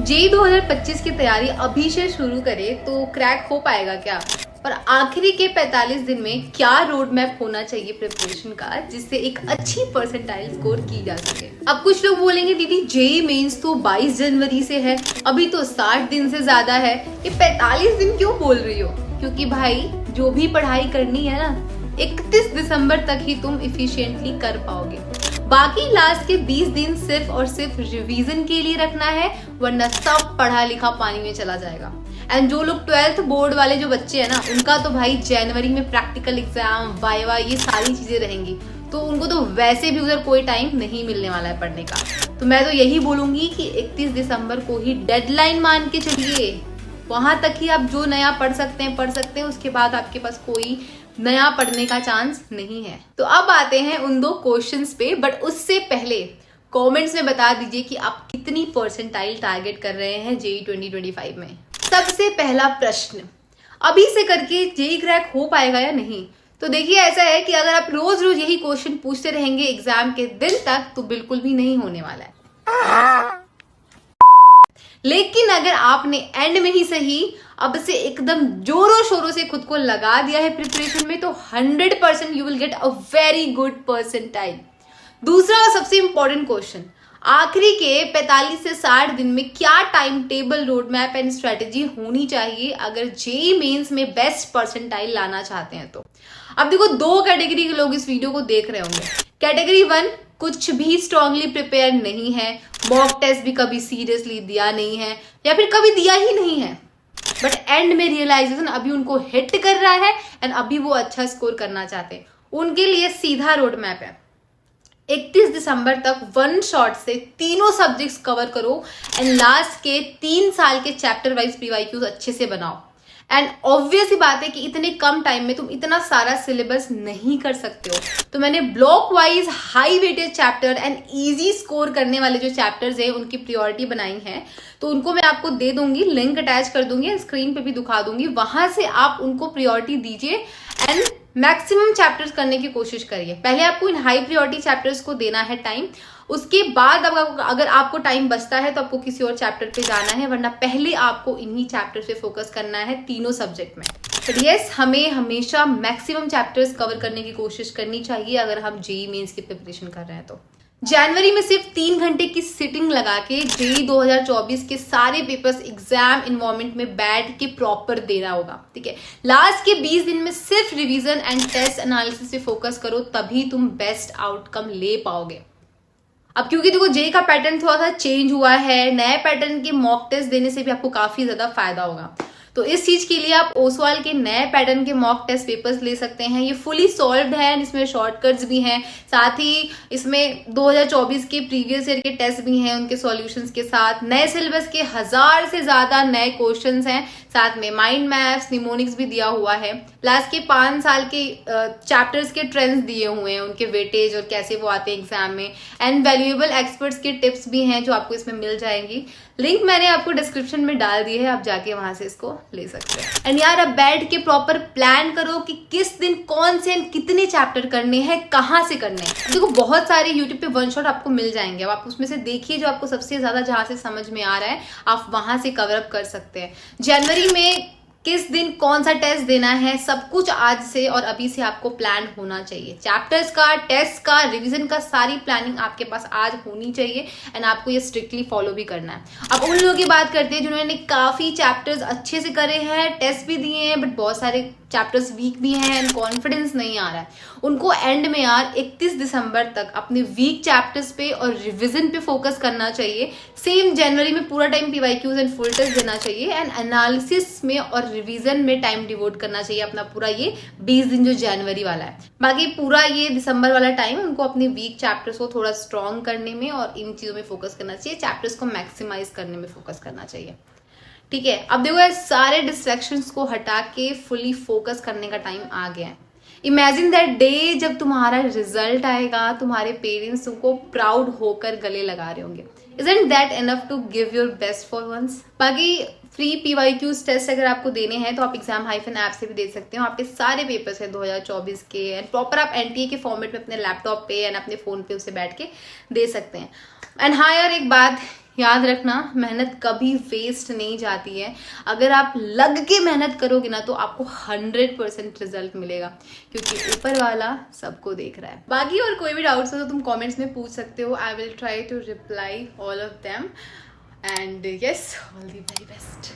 JEE 2025 की तैयारी अभी से शुरू करे तो क्रैक हो पाएगा क्या? और आखिरी के 45 दिन में क्या रोड मैप होना चाहिए प्रिपरेशन का, जिससे एक अच्छी परसेंटाइल स्कोर की जा सके। अब कुछ लोग बोलेंगे दीदी जेई मेंस तो 22 जनवरी से है, अभी तो 60 दिन से ज्यादा है, ये 45 दिन क्यों बोल रही हो? क्योंकि भाई जो भी पढ़ाई करनी है ना, 31 दिसंबर तक ही तुम इफिशिएंटली कर पाओगे। बाकी लास्ट के 20 दिन सिर्फ और सिर्फ रिवीजन के लिए रखना है, वरना सब पढ़ा लिखा पानी में चला जाएगा। एंड जो लोग 12th बोर्ड वाले जो बच्चे हैं ना, उनका तो भाई जनवरी में प्रैक्टिकल एग्जाम, वाइवा, ये सारी चीजें रहेंगी, तो उनको तो वैसे भी उधर कोई टाइम नहीं मिलने वाला है पढ़ने का। तो मैं तो यही बोलूंगी कि 31 दिसंबर को ही डेडलाइन मान के चलिए, वहां तक ही आप जो नया पढ़ सकते हैं, उसके बाद आपके पास कोई नया पढ़ने का चांस नहीं है। तो अब आते हैं उन 2 क्वेश्चंस पे, बट उससे पहले कमेंट्स में बता दीजिए कि आप कितनी परसेंटाइल टारगेट कर रहे हैं जेई 2025 में। सबसे पहला प्रश्न, अभी से करके जेई क्रैक हो पाएगा या नहीं? तो देखिए, ऐसा है कि अगर आप रोज रोज यही क्वेश्चन पूछते रहेंगे एग्जाम के दिन तक, तो बिल्कुल भी नहीं होने वाला है। लेकिन अगर आपने एंड में ही सही अब से एकदम जोरों शोरों से खुद को लगा दिया है प्रिपरेशन में, तो 100% you will get a very good percentile. दूसरा और सबसे इंपॉर्टेंट क्वेश्चन, आखिरी के 45 से 60 दिन में क्या time table, road map and strategy होनी चाहिए अगर जेई मेंस में बेस्ट परसेंटाइल लाना चाहते हैं? तो अब देखो, 2 कैटेगरी के लोग इस वीडियो को देख रहे होंगे। कैटेगरी 1, कुछ भी स्ट्रांगली प्रिपेयर नहीं है, मॉक टेस्ट भी कभी सीरियसली दिया नहीं है, या फिर कभी दिया ही नहीं है, बट एंड में रियलाइजेशन अभी उनको हिट कर रहा है एंड अभी वो अच्छा स्कोर करना चाहते हैं। उनके लिए सीधा रोड मैप है, 31 दिसंबर तक 1 शॉट से तीनों सब्जेक्ट्स कवर करो एंड लास्ट के 3 साल के चैप्टर वाइज पीवाईक्यूज अच्छे से बनाओ। एंड ऑब्वियस ही बात है कि इतने कम टाइम में तुम इतना सारा सिलेबस नहीं कर सकते हो, तो मैंने block wise high weightage chapter and easy score करने वाले जो चैप्टर्स हैं उनकी प्रायोरिटी बनाई है, तो उनको मैं आपको दे दूंगी, लिंक अटैच कर दूंगी, स्क्रीन पे भी दिखा दूंगी, वहां से आप उनको प्रायोरिटी दीजिए एंड मैक्सिमम चैप्टर्स करने की कोशिश करिए। पहले आपको इन हाई प्रायोरिटी चैप्टर्स को देना है टाइम, उसके बाद अगर आपको टाइम बचता है तो आपको किसी और चैप्टर पे जाना है, वरना पहले आपको इन्हीं चैप्टर्स पे फोकस करना है तीनों सब्जेक्ट में। बट यस, हमें हमेशा मैक्सिमम चैप्टर्स कवर करने की कोशिश करनी चाहिए अगर हम जेई मेंस की प्रिपरेशन कर रहे हैं। तो जनवरी में सिर्फ 3 घंटे की सिटिंग लगा के जेई 2024 के सारे पेपर्स एग्जाम इन्वायरमेंट में बैठ के प्रॉपर देना होगा, ठीक है। लास्ट के 20 दिन में सिर्फ रिवीजन एंड टेस्ट एनालिसिस पे फोकस करो, तभी तुम बेस्ट आउटकम ले पाओगे। अब क्योंकि देखो जेई का पैटर्न थोड़ा सा चेंज हुआ है, नए पैटर्न के मॉक टेस्ट देने से भी आपको काफी ज्यादा फायदा होगा। तो इस चीज के लिए आप ओसवाल के नए पैटर्न के मॉक टेस्ट पेपर्स ले सकते हैं। ये फुली सॉल्व्ड है, इसमें शॉर्टकट्स भी हैं, साथ ही इसमें 2024 के प्रीवियस ईयर के टेस्ट भी हैं उनके सॉल्यूशंस के साथ। नए सिलेबस के 1000 से ज्यादा नए क्वेश्चंस हैं, साथ में माइंड मैप्स, निमोनिक्स भी दिया हुआ है। लास्ट के 5 साल के चैप्टर्स के ट्रेंड्स दिए हुए हैं, उनके वेटेज और कैसे वो आते हैं एग्जाम में, एंड वैल्यूएबल एक्सपर्ट्स के टिप्स भी हैं जो आपको इसमें मिल जाएंगी। लिंक मैंने आपको डिस्क्रिप्शन में डाल दी है, आप जाके वहां से इसको ले सकते हैं। एंड यार, अब बैठ के प्रॉपर प्लान करो कि किस दिन कौन से एंड कितने चैप्टर करने हैं, कहाँ से करने हैं। देखो, बहुत सारे यूट्यूब पे 1 शॉट आपको मिल जाएंगे, अब आप उसमें से देखिए जो आपको सबसे ज्यादा जहां से समझ में आ रहा है, आप वहां से कवर अप कर सकते हैं। जनवरी में किस दिन कौन सा टेस्ट देना है, सब कुछ आज से और अभी से आपको प्लान होना चाहिए। चैप्टर्स का, टेस्ट का, रिवीजन का, सारी प्लानिंग आपके पास आज होनी चाहिए एंड आपको ये स्ट्रिक्टली फॉलो भी करना है। अब उन लोगों की बात करते हैं जिन्होंने काफी चैप्टर्स अच्छे से करे हैं, टेस्ट भी दिए हैं, बट बहुत सारे चैप्टर्स वीक भी हैं एंड कॉन्फिडेंस नहीं आ रहा है। उनको एंड में यार 31 दिसंबर तक अपने वीक चैप्टर्स पे और रिवीजन पे फोकस करना चाहिए। सेम जनवरी में पूरा time PYQs and full test देना चाहिए एंड एनालिसिस में और रिवीजन में टाइम डिवोट करना चाहिए अपना पूरा ये 20 दिन जो जनवरी वाला है। बाकी पूरा ये दिसंबर वाला टाइम उनको अपने वीक चैप्टर्स को थोड़ा स्ट्रॉन्ग करने में और इन चीजों में फोकस करना चाहिए, चैप्टर्स को मैक्सिमाइज करने में फोकस करना चाहिए, ठीक है। अब देखो, सारे डिस्ट्रैक्शंस को हटा के फुली फोकस करने का टाइम आ गया है। इमेजिन दैट डे जब तुम्हारा रिजल्ट आएगा, तुम्हारे पेरेंट्स तुमको प्राउड होकर गले लगा रहे होंगे। Isn't that enough to give your best for once? बाकी फ्री PYQs टेस्ट अगर आपको देने हैं तो आप exam-app से भी दे सकते हो। आपके सारे पेपर्स हैं 2024 के एंड प्रॉपर आप NTA के फॉर्मेट में अपने लैपटॉप पे एंड अपने फोन पे उसे बैठ के दे सकते हैं। एंड हाँ यार, एक बात याद रखना, मेहनत कभी वेस्ट नहीं जाती है। अगर आप लग के मेहनत करोगे ना तो आपको 100% रिजल्ट मिलेगा, क्योंकि ऊपर वाला सबको देख रहा है। बाकी और कोई भी डाउट्स हो तो तुम कमेंट्स में पूछ सकते हो। I will try to reply all of them and yes, all the very best.